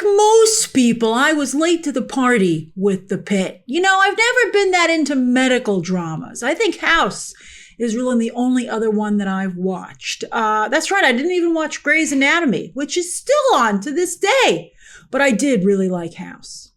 most people, I was late to the party with the Pitt. You know, I've never been that into medical dramas. I think House is really the only other one that I've watched. That's right, I didn't even watch Grey's Anatomy, which is still on to this day. But I did really like House.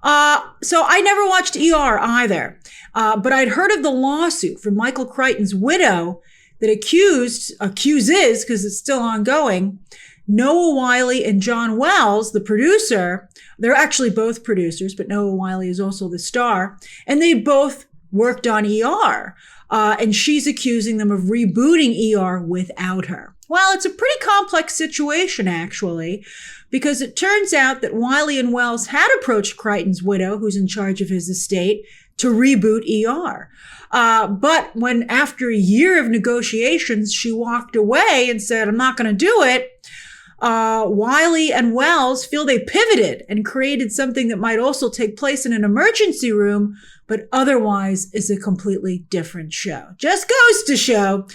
So I never watched ER either. But I'd heard of the lawsuit from Michael Crichton's widow that accuses, because it's still ongoing, Noah Wylie and John Wells, the producer. They're actually both producers, but Noah Wylie is also the star. And they both worked on ER. And she's accusing them of rebooting ER without her. Well, it's a pretty complex situation, actually, because it turns out that Wylie and Wells had approached Crichton's widow, who's in charge of his estate, to reboot ER. But when after a year of negotiations, she walked away and said, I'm not going to do it, Wylie and Wells feel they pivoted and created something that might also take place in an emergency room, but otherwise is a completely different show. Just goes to show,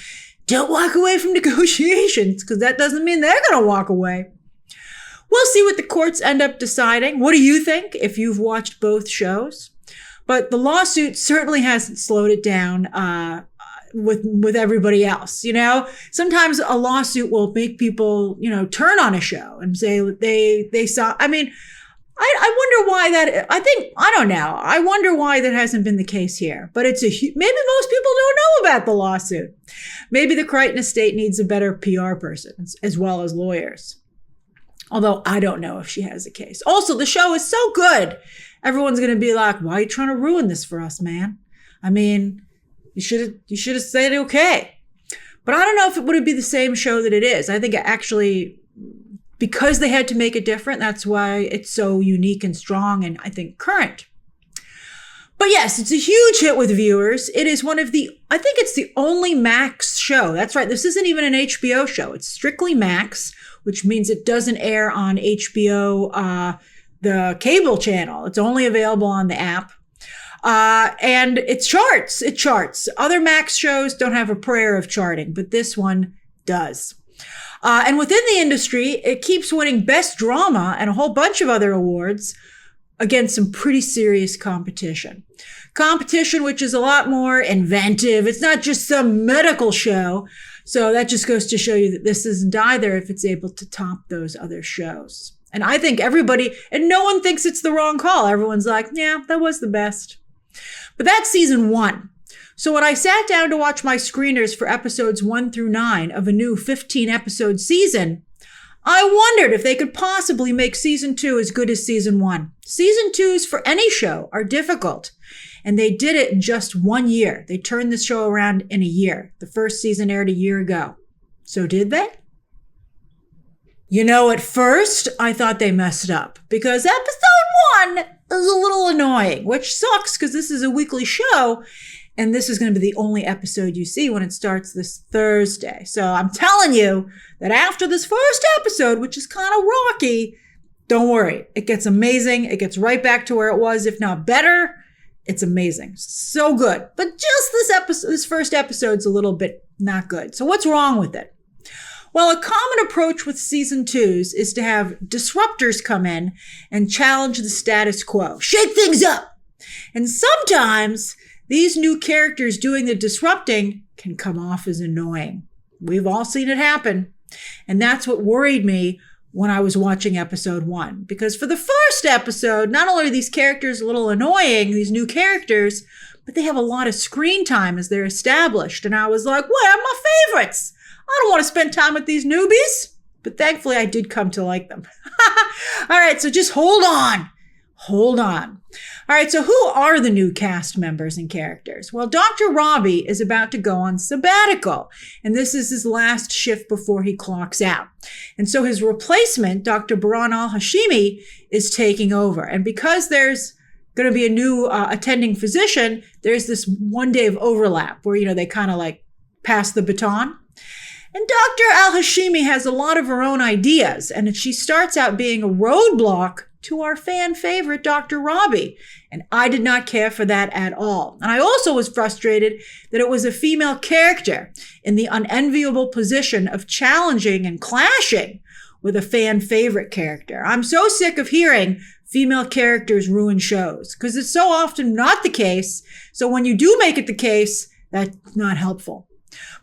don't walk away from negotiations, because that doesn't mean they're going to walk away. We'll see what the courts end up deciding. What do you think if you've watched both shows? But the lawsuit certainly hasn't slowed it down with everybody else. You know, sometimes a lawsuit will make people, you know, turn on a show and say they saw. I mean, I wonder why that. I don't know. I wonder why that hasn't been the case here. But maybe most people don't know about the lawsuit. Maybe the Crichton estate needs a better PR person as well as lawyers. Although I don't know if she has a case. Also, the show is so good. Everyone's going to be like, why are you trying to ruin this for us, man? I mean, you should have said okay. But I don't know if it would be the same show that it is. I think it actually, because they had to make it different, that's why it's so unique and strong and I think current. But yes, it's a huge hit with viewers. It is I think it's the only Max show. That's right. This isn't even an HBO show. It's strictly Max, which means it doesn't air on HBO, the cable channel. It's only available on the app. And it charts. Other Max shows don't have a prayer of charting, but this one does. And within the industry, it keeps winning Best Drama and a whole bunch of other awards against some pretty serious competition. Competition which is a lot more inventive. It's not just some medical show. So that just goes to show you that this isn't either if it's able to top those other shows. And I think and no one thinks it's the wrong call. Everyone's like, yeah, that was the best. But that's season 1. So when I sat down to watch my screeners for episodes 1 through 9 of a new 15-episode season, I wondered if they could possibly make season 2 as good as season 1. Season 2s for any show are difficult. And they did it in just 1 year. They turned the show around in a year. The first season aired a year ago. So did they? You know, at first, I thought they messed up because episode 1 is a little annoying, which sucks because this is a weekly show and this is going to be the only episode you see when it starts this Thursday. So I'm telling you that after this first episode, which is kind of rocky, don't worry. It gets amazing. It gets right back to where it was, if not better. It's amazing. So good. But just this first episode's a little bit not good. So what's wrong with it? Well, a common approach with season 2s is to have disruptors come in and challenge the status quo, shake things up. And sometimes these new characters doing the disrupting can come off as annoying. We've all seen it happen. And that's what worried me when I was watching episode 1. Because for the first episode, not only are these characters a little annoying, these new characters, but they have a lot of screen time as they're established. And I was like, what are my favorites? I don't want to spend time with these newbies. But thankfully, I did come to like them. All right, so just hold on. Hold on. All right, so who are the new cast members and characters? Well, Dr. Robbie is about to go on sabbatical, and this is his last shift before he clocks out. And so his replacement, Dr. Baran al-Hashimi, is taking over. And because there's going to be a new attending physician, there's this 1 day of overlap where, you know, they kind of like pass the baton. And Dr. al-Hashimi has a lot of her own ideas, and she starts out being a roadblock to our fan favorite, Dr. Robbie. And I did not care for that at all. And I also was frustrated that it was a female character in the unenviable position of challenging and clashing with a fan favorite character. I'm so sick of hearing female characters ruin shows because it's so often not the case. So when you do make it the case, that's not helpful.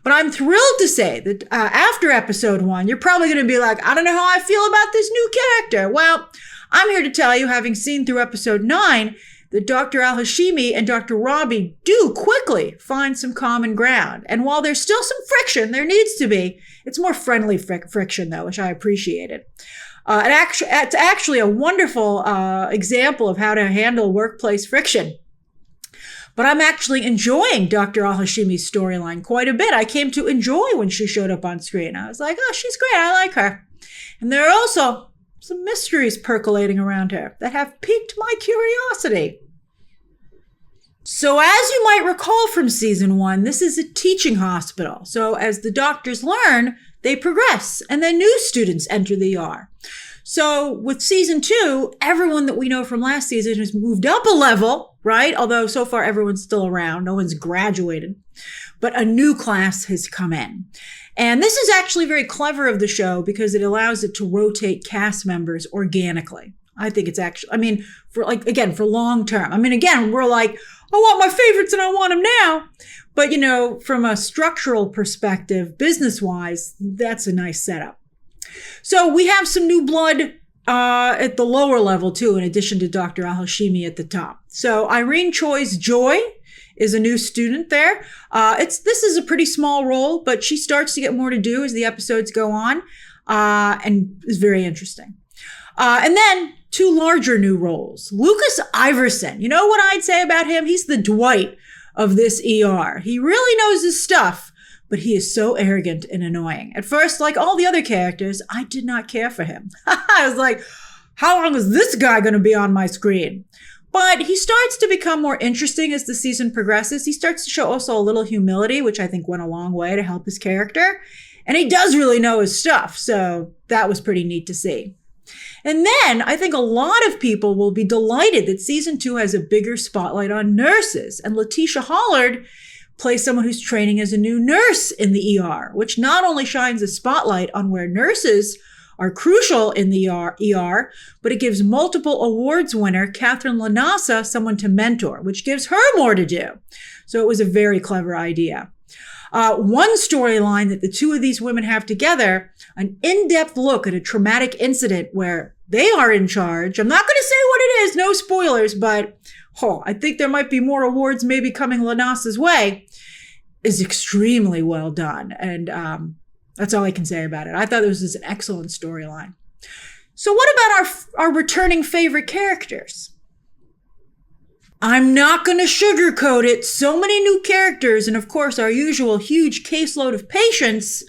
But I'm thrilled to say that after episode 1, you're probably going to be like, I don't know how I feel about this new character. Well, I'm here to tell you, having seen through episode 9, that Dr. Al-Hashimi and Dr. Robbie do quickly find some common ground. And while there's still some friction, there needs to be, it's more friendly friction, though, which I appreciated. It's actually a wonderful example of how to handle workplace friction. But I'm actually enjoying Dr. Al-Hashimi's storyline quite a bit. I came to enjoy when she showed up on screen. I was like, oh, she's great. I like her. And there are also some mysteries percolating around her that have piqued my curiosity. So as you might recall from season 1, this is a teaching hospital. So as the doctors learn, they progress, and then new students enter the ER. So with season 2, everyone that we know from last season has moved up a level, right? Although so far everyone's still around. No one's graduated. But a new class has come in. And this is actually very clever of the show because it allows it to rotate cast members organically. I think it's actually, for long term. Again, we're like, I want my favorites and I want them now. But, from a structural perspective, business-wise, that's a nice setup. So we have some new blood at the lower level, too, in addition to Dr. Al-Hashimi at the top. So Irene Choi's Joy is a new student there. This is a pretty small role, but she starts to get more to do as the episodes go on, and is very interesting. And then 2 larger new roles. Lucas Iverson. You know what I'd say about him? He's the Dwight of this ER. He really knows his stuff, but he is so arrogant and annoying. At first, like all the other characters, I did not care for him. I was like, how long is this guy going to be on my screen? But he starts to become more interesting as the season progresses. He starts to show also a little humility, which I think went a long way to help his character. And he does really know his stuff. So that was pretty neat to see. And then I think a lot of people will be delighted that season 2 has a bigger spotlight on nurses. And Letitia Hollard plays someone who's training as a new nurse in the ER, which not only shines a spotlight on where nurses are crucial in the ER, but it gives multiple awards winner Katherine LaNasa someone to mentor, which gives her more to do. So it was a very clever idea. One storyline that the 2 of these women have together, an in-depth look at a traumatic incident where they are in charge. I'm not going to say what it is, no spoilers, but I think there might be more awards maybe coming LaNasa's way, is extremely well done. And that's all I can say about it. I thought this was an excellent storyline. So what about our returning favorite characters? I'm not going to sugarcoat it. So many new characters, and of course, our usual huge caseload of patients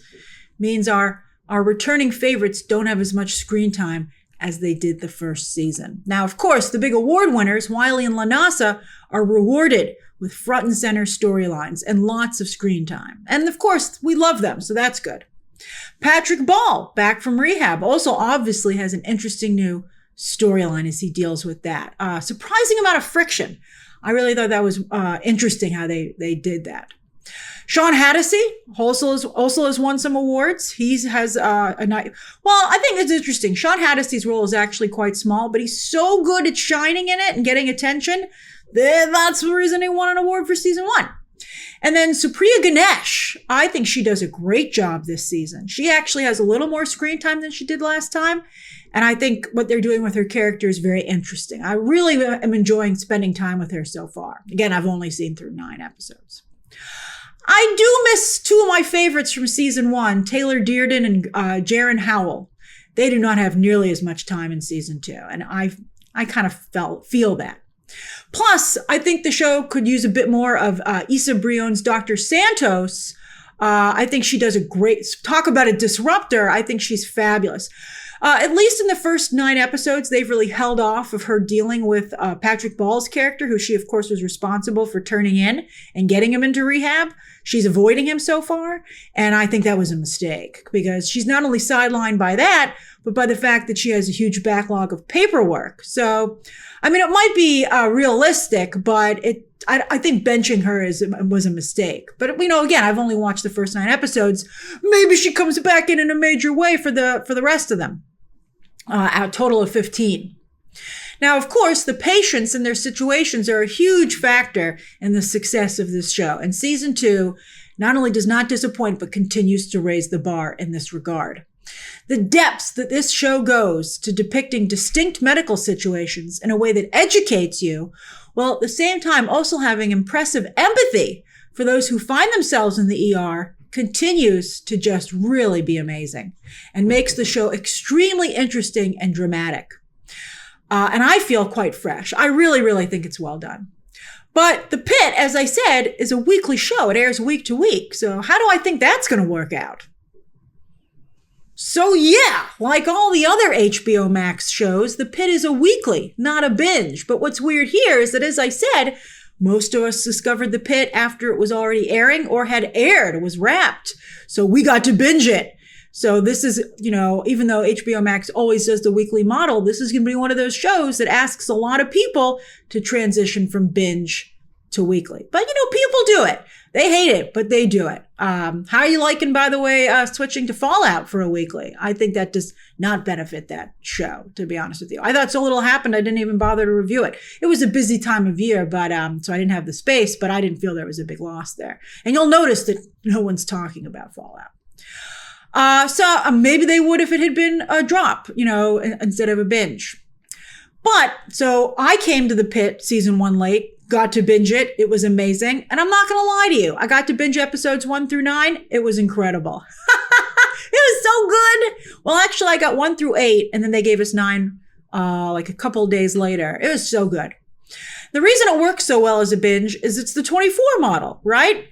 means our returning favorites don't have as much screen time as they did the first season. Now, of course, the big award winners, Wylie and LaNasa, are rewarded with front and center storylines and lots of screen time. And of course, we love them, so that's good. Patrick Ball, back from rehab, also obviously has an interesting new storyline as he deals with that. Surprising amount of friction. I really thought that was interesting how they did that. Sean Hattasey also has won some awards. He has a night. Well, I think it's interesting. Sean Hattasey's role is actually quite small, but he's so good at shining in it and getting attention. That's the reason he won an award for season 1. And then Supriya Ganesh, I think she does a great job this season. She actually has a little more screen time than she did last time. And I think what they're doing with her character is very interesting. I really am enjoying spending time with her so far. Again, I've only seen through 9 episodes. I do miss 2 of my favorites from season 1, Taylor Dearden and Jaron Howell. They do not have nearly as much time in season 2. And I kind of feel that. Plus, I think the show could use a bit more of Issa Brion's Dr. Santos. I think she does a great, talk about a disruptor. I think she's fabulous. At least in the first 9 episodes, they've really held off of her dealing with Patrick Ball's character, who she, of course, was responsible for turning in and getting him into rehab. She's avoiding him so far. And I think that was a mistake because she's not only sidelined by that, but by the fact that she has a huge backlog of paperwork. So, I mean, it might be realistic, but I think benching her was a mistake. But, again, I've only watched the first 9 episodes. Maybe she comes back in a major way for the rest of them. a total of 15. Now, of course, the patients and their situations are a huge factor in the success of this show. And season 2 not only does not disappoint, but continues to raise the bar in this regard. The depths that this show goes to depicting distinct medical situations in a way that educates you, while at the same time also having impressive empathy for those who find themselves in the ER, continues to just really be amazing and makes the show extremely interesting and dramatic. And I feel quite fresh. I really, really think it's well done. But The Pitt, as I said, is a weekly show. It airs week to week. So how do I think that's going to work out? So yeah, like all the other HBO Max shows, The Pitt is a weekly, not a binge. But what's weird here is that, as I said, most of us discovered The Pitt after it was already airing or had aired. It was wrapped. So we got to binge it. So this is, even though HBO Max always does the weekly model, this is going to be one of those shows that asks a lot of people to transition from binge to weekly. But, people do it. They hate it, but they do it. How are you liking, by the way, switching to Fallout for a weekly? I think that does not benefit that show, to be honest with you. I thought so little happened, I didn't even bother to review it. It was a busy time of year, but so I didn't have the space, but I didn't feel there was a big loss there. And you'll notice that no one's talking about Fallout. So maybe they would if it had been a drop, instead of a binge. But so I came to The Pitt season 1 late, got to binge it. It was amazing. And I'm not going to lie to you. I got to binge episodes 1 through 9. It was incredible. It was so good. Well, actually I got 1 through 8 and then they gave us 9, like a couple of days later. It was so good. The reason it works so well as a binge is it's the 24 model, right?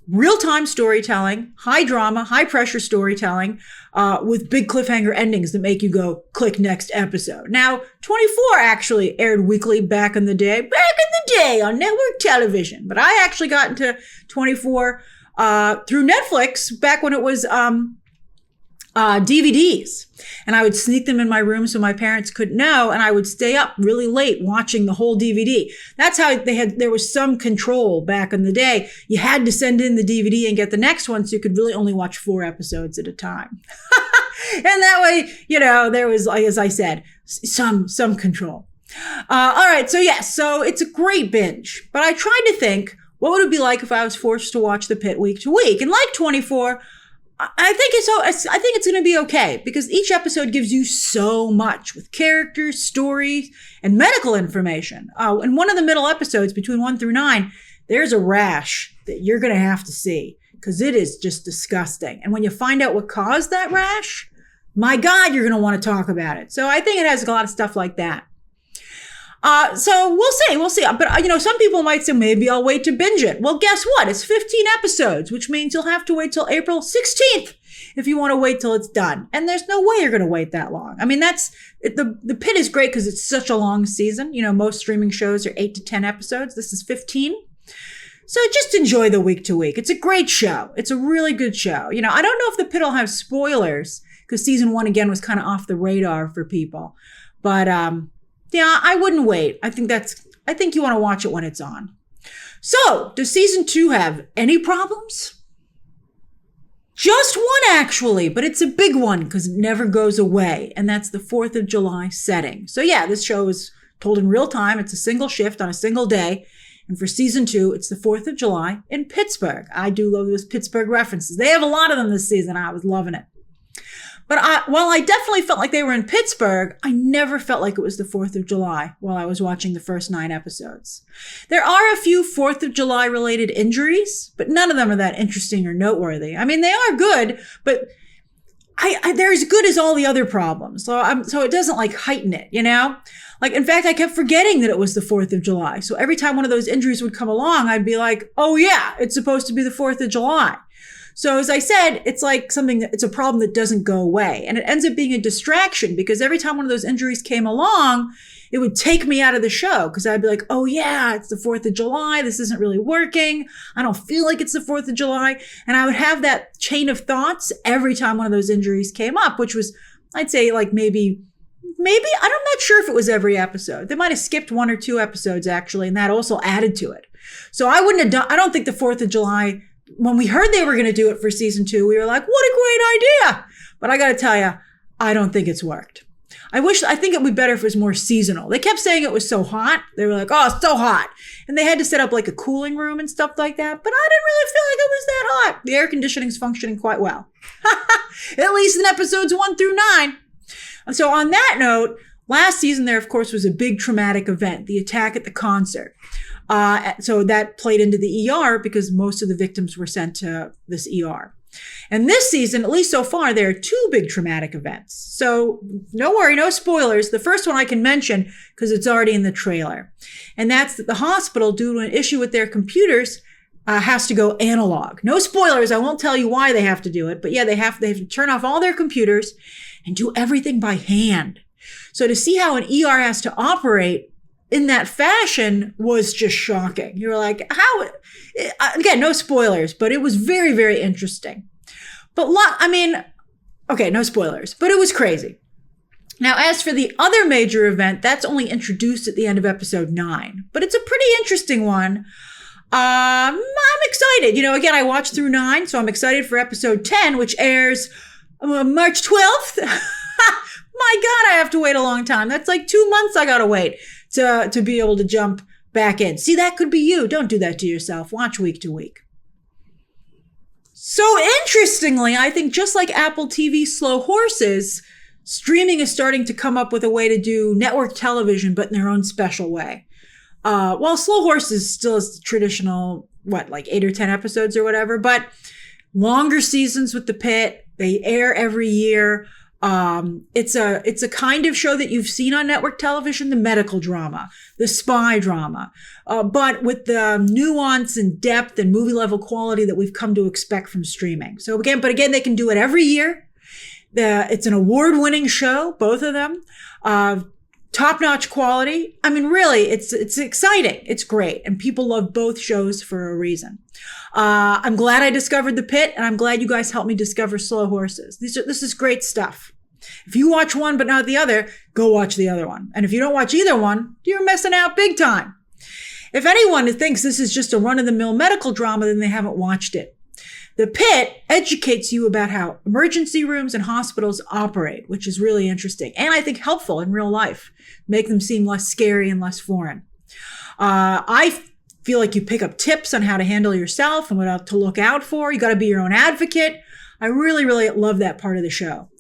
Real-time storytelling, high drama, high pressure storytelling, with big cliffhanger endings that make you go, click next episode. Now, 24 actually aired weekly back in the day on network television. But I actually got into 24 through Netflix back when it was DVDs. And I would sneak them in my room so my parents couldn't know. And I would stay up really late watching the whole DVD. That's how there was some control back in the day. You had to send in the DVD and get the next one so you could really only watch 4 episodes at a time. And that way, there was, like, as I said, some control. All right. So yes, so it's a great binge, but I tried to think, what would it be like if I was forced to watch The Pitt week to week? And like 24, I think it's going to be okay because each episode gives you so much with characters, stories, and medical information. In one of the middle episodes between 1 through 9, there's a rash that you're going to have to see because it is just disgusting. And when you find out what caused that rash, my God, you're going to want to talk about it. So I think it has a lot of stuff like that. So we'll see. But, some people might say, maybe I'll wait to binge it. Well, guess what? It's 15 episodes, which means you'll have to wait till April 16th if you want to wait till it's done. And there's no way you're going to wait that long. I mean, the Pitt is great because it's such a long season. Most streaming shows are 8 to 10 episodes. This is 15. So just enjoy the week to week. It's a great show. It's a really good show. I don't know if The Pitt will have spoilers because season 1, again, was kind of off the radar for people. But, yeah, I wouldn't wait. I think you want to watch it when it's on. So, does season 2 have any problems? Just one, actually, but it's a big one because it never goes away. And that's the 4th of July setting. So yeah, this show is told in real time. It's a single shift on a single day. And for season 2, it's the 4th of July in Pittsburgh. I do love those Pittsburgh references. They have a lot of them this season. I was loving it. But while I definitely felt like they were in Pittsburgh, I never felt like it was the 4th of July while I was watching the first 9 episodes. There are a few 4th of July related injuries, but none of them are that interesting or noteworthy. I mean, they are good, but they're as good as all the other problems. So it doesn't like heighten it, Like, in fact, I kept forgetting that it was the 4th of July. So every time one of those injuries would come along, I'd be like, oh yeah, it's supposed to be the 4th of July. So as I said, it's like it's a problem that doesn't go away. And it ends up being a distraction because every time one of those injuries came along, it would take me out of the show because I'd be like, oh yeah, it's the 4th of July. This isn't really working. I don't feel like it's the 4th of July. And I would have that chain of thoughts every time one of those injuries came up, which was, I'd say like maybe, I'm not sure if it was every episode. They might have skipped 1 or 2 episodes actually, and that also added to it. So I don't think the 4th of July, when we heard they were going to do it for season 2, we were like, what a great idea. But I got to tell you, I don't think it's worked. I think it would be better if it was more seasonal. They kept saying it was so hot. They were like, oh, it's so hot. And they had to set up like a cooling room and stuff like that. But I didn't really feel like it was that hot. The air conditioning's functioning quite well. At least in episodes 1 through 9. So on that note, last season there, of course, was a big traumatic event, the attack at the concert. So that played into the ER because most of the victims were sent to this ER. And this season, at least so far, there are 2 big traumatic events. So no worry, no spoilers. The first one I can mention because it's already in the trailer. And that's that the hospital, due to an issue with their computers, has to go analog. No spoilers. I won't tell you why they have to do it. But yeah, they have to turn off all their computers and do everything by hand. So to see how an ER has to operate in that fashion was just shocking. You're like, how? Again, no spoilers, but it was very, very interesting. But okay, no spoilers, but it was crazy. Now, as for the other major event, that's only introduced at the end of episode 9, but it's a pretty interesting one. I'm excited. Again, I watched through 9, so I'm excited for episode 10, which airs March 12th. My God, I have to wait a long time. That's like 2 months I gotta wait to be able to jump back in. See, that could be you. Don't do that to yourself. Watch week to week. So interestingly, I think just like Apple TV's Slow Horses, streaming is starting to come up with a way to do network television, but in their own special way. While Slow Horses still is traditional, like 8 or 10 episodes or whatever, but longer seasons with the Pitt. They air every year. It's a kind of show that you've seen on network television, the medical drama, the spy drama, but with the nuance and depth and movie level quality that we've come to expect from streaming. So again, they can do it every year. It's an award-winning show, both of them, top-notch quality. I mean, really, it's exciting. It's great. And people love both shows for a reason. I'm glad I discovered the Pitt, and I'm glad you guys helped me discover Slow Horses. This is great stuff. If you watch one but not the other, go watch the other one. And if you don't watch either one, you're missing out big time. If anyone thinks this is just a run-of-the-mill medical drama, then they haven't watched it. The Pitt educates you about how emergency rooms and hospitals operate, which is really interesting and I think helpful in real life. Make them seem less scary and less foreign. I feel like you pick up tips on how to handle yourself and what to look out for. You got to be your own advocate. I really, really love that part of the show.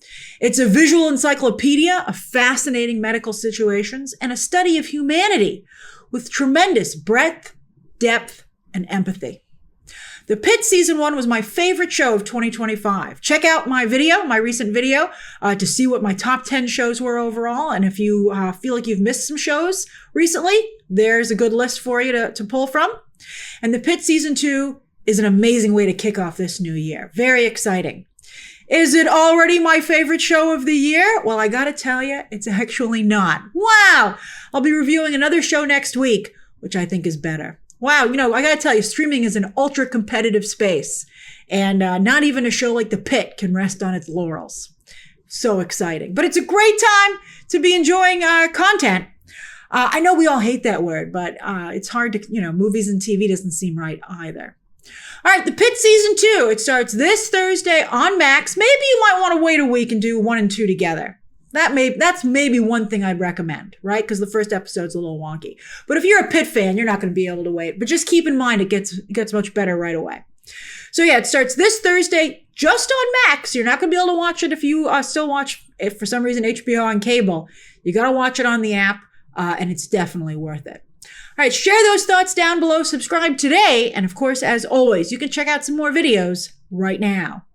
It's a visual encyclopedia of fascinating medical situations and a study of humanity with tremendous breadth, depth, and empathy. The Pitt season 1 was my favorite show of 2025. Check out my recent video, to see what my top 10 shows were overall. And if you feel like you've missed some shows recently, there's a good list for you to pull from. And the Pitt season 2 is an amazing way to kick off this new year. Very exciting. Is it already my favorite show of the year? Well, I gotta tell you, it's actually not. Wow! I'll be reviewing another show next week, which I think is better. Wow, I gotta tell you, streaming is an ultra competitive space, and not even a show like The Pitt can rest on its laurels. So exciting. But it's a great time to be enjoying content. I know we all hate that word, but it's hard to, movies and TV doesn't seem right either. All right, The Pitt season 2, it starts this Thursday on Max. Maybe you might want to wait a week and do 1 and 2 together. That's maybe one thing I'd recommend, right? Because the first episode's a little wonky. But if you're a Pitt fan, you're not going to be able to wait. But just keep in mind, it gets much better right away. So yeah, it starts this Thursday just on Max. You're not going to be able to watch it if you still watch, if for some reason HBO on cable. You got to watch it on the app, and it's definitely worth it. All right, share those thoughts down below, subscribe today, and of course, as always, you can check out some more videos right now.